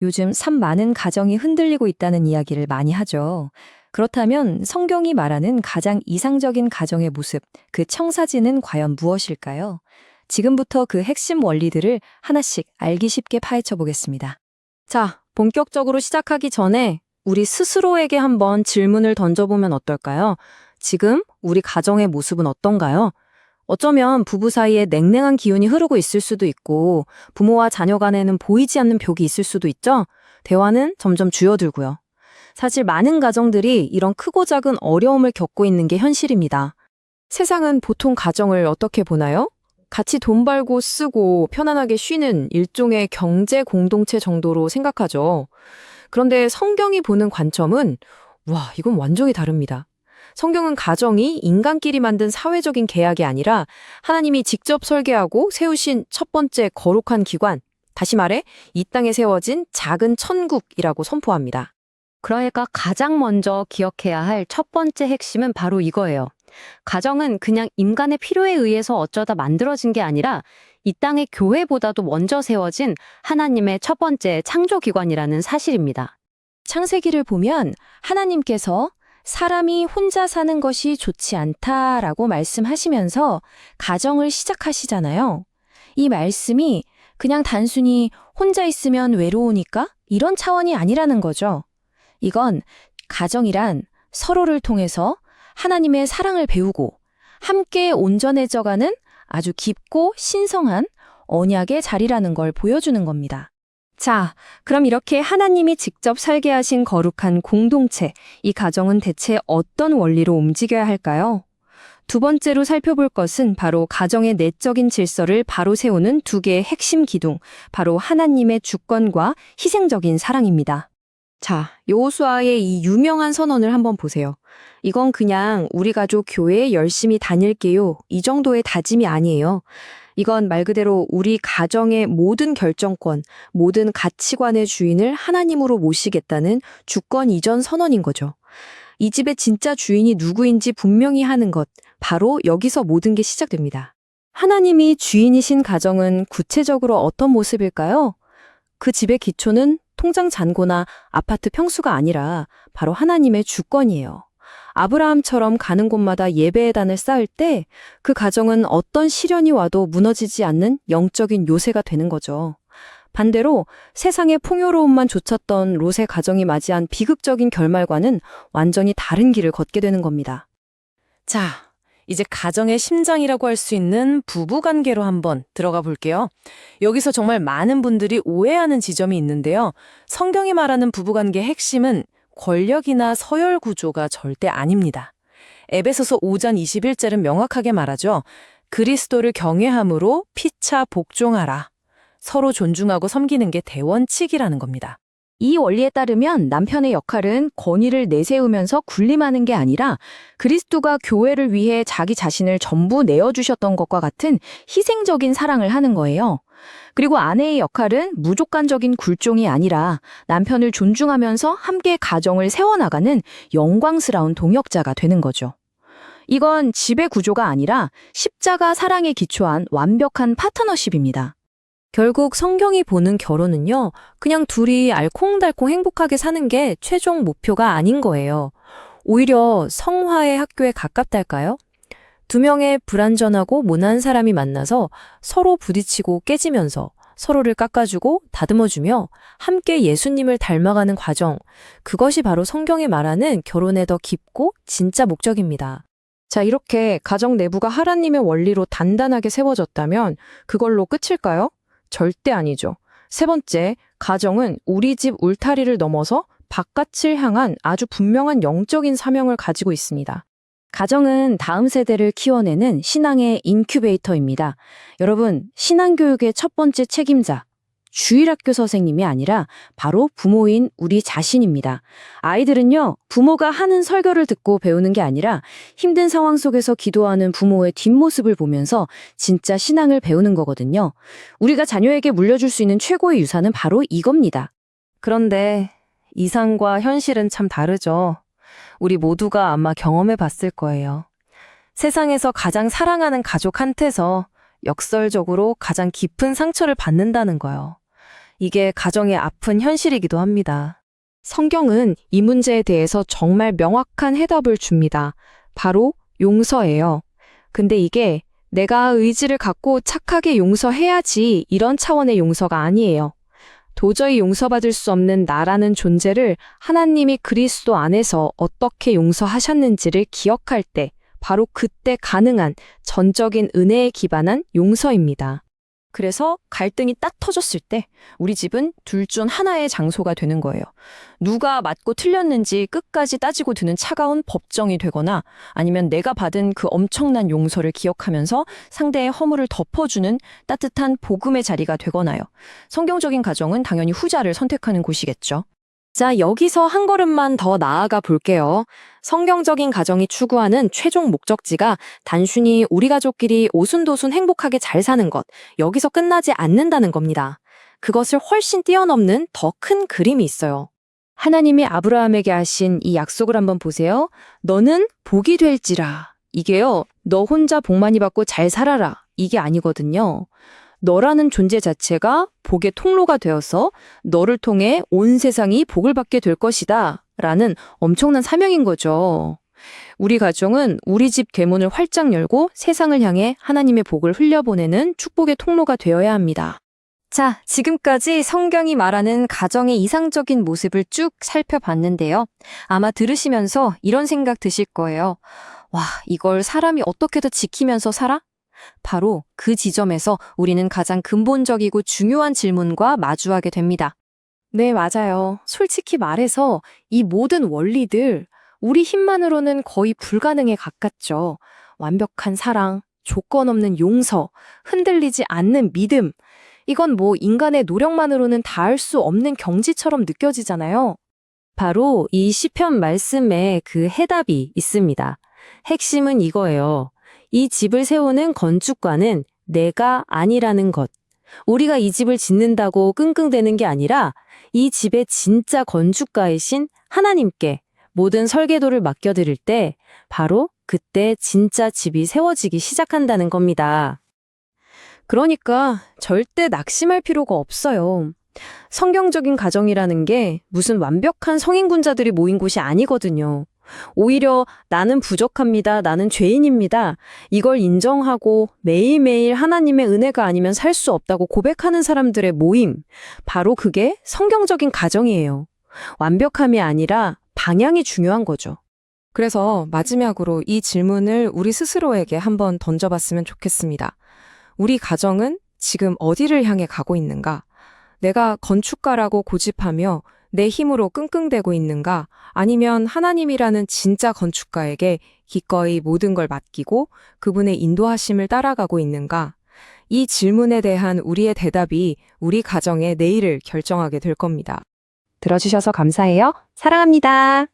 요즘 참 많은 가정이 흔들리고 있다는 이야기를 많이 하죠. 그렇다면 성경이 말하는 가장 이상적인 가정의 모습, 그 청사진은 과연 무엇일까요? 지금부터 그 핵심 원리들을 하나씩 알기 쉽게 파헤쳐 보겠습니다. 자, 본격적으로 시작하기 전에 우리 스스로에게 한번 질문을 던져보면 어떨까요? 지금 우리 가정의 모습은 어떤가요? 어쩌면 부부 사이에 냉랭한 기운이 흐르고 있을 수도 있고 부모와 자녀 간에는 보이지 않는 벽이 있을 수도 있죠? 대화는 점점 줄어들고요. 사실 많은 가정들이 이런 크고 작은 어려움을 겪고 있는 게 현실입니다. 세상은 보통 가정을 어떻게 보나요? 같이 돈 벌고 쓰고 편안하게 쉬는 일종의 경제 공동체 정도로 생각하죠. 그런데 성경이 보는 관점은, 와, 이건 완전히 다릅니다. 성경은 가정이 인간끼리 만든 사회적인 계약이 아니라 하나님이 직접 설계하고 세우신 첫 번째 거룩한 기관, 다시 말해 이 땅에 세워진 작은 천국이라고 선포합니다. 그러니까 가장 먼저 기억해야 할 첫 번째 핵심은 바로 이거예요. 가정은 그냥 인간의 필요에 의해서 어쩌다 만들어진 게 아니라 이 땅의 교회보다도 먼저 세워진 하나님의 첫 번째 창조기관이라는 사실입니다. 창세기를 보면 하나님께서 사람이 혼자 사는 것이 좋지 않다라고 말씀하시면서 가정을 시작하시잖아요. 이 말씀이 그냥 단순히 혼자 있으면 외로우니까 이런 차원이 아니라는 거죠. 이건 가정이란 서로를 통해서 하나님의 사랑을 배우고 함께 온전해져가는 아주 깊고 신성한 언약의 자리라는 걸 보여주는 겁니다. 자, 그럼 이렇게 하나님이 직접 설계하신 거룩한 공동체, 이 가정은 대체 어떤 원리로 움직여야 할까요? 두 번째로 살펴볼 것은 바로 가정의 내적인 질서를 바로 세우는 두 개의 핵심 기둥, 바로 하나님의 주권과 희생적인 사랑입니다. 자, 여호수아의 이 유명한 선언을 한번 보세요. 이건 그냥 우리 가족 교회에 열심히 다닐게요. 이 정도의 다짐이 아니에요. 이건 말 그대로 우리 가정의 모든 결정권, 모든 가치관의 주인을 하나님으로 모시겠다는 주권 이전 선언인 거죠. 이 집의 진짜 주인이 누구인지 분명히 하는 것, 바로 여기서 모든 게 시작됩니다. 하나님이 주인이신 가정은 구체적으로 어떤 모습일까요? 그 집의 기초는 통장 잔고나 아파트 평수가 아니라 바로 하나님의 주권이에요. 아브라함처럼 가는 곳마다 예배의 단을 쌓을 때 그 가정은 어떤 시련이 와도 무너지지 않는 영적인 요새가 되는 거죠. 반대로 세상의 풍요로움만 좇았던 롯의 가정이 맞이한 비극적인 결말과는 완전히 다른 길을 걷게 되는 겁니다. 자, 이제 가정의 심장이라고 할 수 있는 부부관계로 한번 들어가 볼게요. 여기서 정말 많은 분들이 오해하는 지점이 있는데요. 성경이 말하는 부부관계의 핵심은 권력이나 서열 구조가 절대 아닙니다. 에베소서 5장 21절은 명확하게 말하죠. 그리스도를 경외함으로 피차 복종하라. 서로 존중하고 섬기는 게 대원칙이라는 겁니다. 이 원리에 따르면 남편의 역할은 권위를 내세우면서 군림하는 게 아니라 그리스도가 교회를 위해 자기 자신을 전부 내어주셨던 것과 같은 희생적인 사랑을 하는 거예요. 그리고 아내의 역할은 무조건적인 굴종이 아니라 남편을 존중하면서 함께 가정을 세워나가는 영광스러운 동역자가 되는 거죠. 이건 지배 구조가 아니라 십자가 사랑에 기초한 완벽한 파트너십입니다. 결국 성경이 보는 결혼은요, 그냥 둘이 알콩달콩 행복하게 사는 게 최종 목표가 아닌 거예요. 오히려 성화의 학교에 가깝달까요? 두 명의 불완전하고 모난 사람이 만나서 서로 부딪히고 깨지면서 서로를 깎아주고 다듬어주며 함께 예수님을 닮아가는 과정, 그것이 바로 성경이 말하는 결혼의 더 깊고 진짜 목적입니다. 자, 이렇게 가정 내부가 하나님의 원리로 단단하게 세워졌다면 그걸로 끝일까요? 절대 아니죠. 세 번째, 가정은 우리 집 울타리를 넘어서 바깥을 향한 아주 분명한 영적인 사명을 가지고 있습니다. 가정은 다음 세대를 키워내는 신앙의 인큐베이터입니다. 여러분, 신앙교육의 첫 번째 책임자, 주일학교 선생님이 아니라 바로 부모인 우리 자신입니다. 아이들은요, 부모가 하는 설교를 듣고 배우는 게 아니라 힘든 상황 속에서 기도하는 부모의 뒷모습을 보면서 진짜 신앙을 배우는 거거든요. 우리가 자녀에게 물려줄 수 있는 최고의 유산은 바로 이겁니다. 그런데 이상과 현실은 참 다르죠. 우리 모두가 아마 경험해 봤을 거예요. 세상에서 가장 사랑하는 가족한테서 역설적으로 가장 깊은 상처를 받는다는 거요. 이게 가정의 아픈 현실이기도 합니다. 성경은 이 문제에 대해서 정말 명확한 해답을 줍니다. 바로 용서예요. 근데 이게 내가 의지를 갖고 착하게 용서해야지 이런 차원의 용서가 아니에요. 도저히 용서받을 수 없는 나라는 존재를 하나님이 그리스도 안에서 어떻게 용서하셨는지를 기억할 때 바로 그때 가능한 전적인 은혜에 기반한 용서입니다. 그래서 갈등이 딱 터졌을 때 우리 집은 둘 중 하나의 장소가 되는 거예요. 누가 맞고 틀렸는지 끝까지 따지고 드는 차가운 법정이 되거나 아니면 내가 받은 그 엄청난 용서를 기억하면서 상대의 허물을 덮어주는 따뜻한 복음의 자리가 되거나요. 성경적인 가정은 당연히 후자를 선택하는 곳이겠죠. 자, 여기서 한 걸음만 더 나아가 볼게요. 성경적인 가정이 추구하는 최종 목적지가 단순히 우리 가족끼리 오순도순 행복하게 잘 사는 것, 여기서 끝나지 않는다는 겁니다. 그것을 훨씬 뛰어넘는 더 큰 그림이 있어요. 하나님이 아브라함에게 하신 이 약속을 한번 보세요. 너는 복이 될지라. 이게요, 너 혼자 복 많이 받고 잘 살아라. 이게 아니거든요. 너라는 존재 자체가 복의 통로가 되어서 너를 통해 온 세상이 복을 받게 될 것이다. 라는 엄청난 사명인 거죠. 우리 가정은 우리 집 대문을 활짝 열고 세상을 향해 하나님의 복을 흘려보내는 축복의 통로가 되어야 합니다. 자, 지금까지 성경이 말하는 가정의 이상적인 모습을 쭉 살펴봤는데요. 아마 들으시면서 이런 생각 드실 거예요. 와, 이걸 사람이 어떻게 더 지키면서 살아? 바로 그 지점에서 우리는 가장 근본적이고 중요한 질문과 마주하게 됩니다. 네, 맞아요. 솔직히 말해서 이 모든 원리들, 우리 힘만으로는 거의 불가능에 가깝죠. 완벽한 사랑, 조건 없는 용서, 흔들리지 않는 믿음. 이건 뭐 인간의 노력만으로는 닿을 수 없는 경지처럼 느껴지잖아요. 바로 이 시편 말씀에 그 해답이 있습니다. 핵심은 이거예요. 이 집을 세우는 건축가는 내가 아니라는 것. 우리가 이 집을 짓는다고 끙끙대는 게 아니라 이 집의 진짜 건축가이신 하나님께 모든 설계도를 맡겨드릴 때 바로 그때 진짜 집이 세워지기 시작한다는 겁니다. 그러니까 절대 낙심할 필요가 없어요. 성경적인 가정이라는 게 무슨 완벽한 성인군자들이 모인 곳이 아니거든요. 오히려 나는 부족합니다. 나는 죄인입니다. 이걸 인정하고 매일매일 하나님의 은혜가 아니면 살 수 없다고 고백하는 사람들의 모임. 바로 그게 성경적인 가정이에요. 완벽함이 아니라 방향이 중요한 거죠. 그래서 마지막으로 이 질문을 우리 스스로에게 한번 던져봤으면 좋겠습니다. 우리 가정은 지금 어디를 향해 가고 있는가? 내가 건축가라고 고집하며 내 힘으로 끙끙대고 있는가? 아니면 하나님이라는 진짜 건축가에게 기꺼이 모든 걸 맡기고 그분의 인도하심을 따라가고 있는가? 이 질문에 대한 우리의 대답이 우리 가정의 내일을 결정하게 될 겁니다. 들어주셔서 감사해요. 사랑합니다.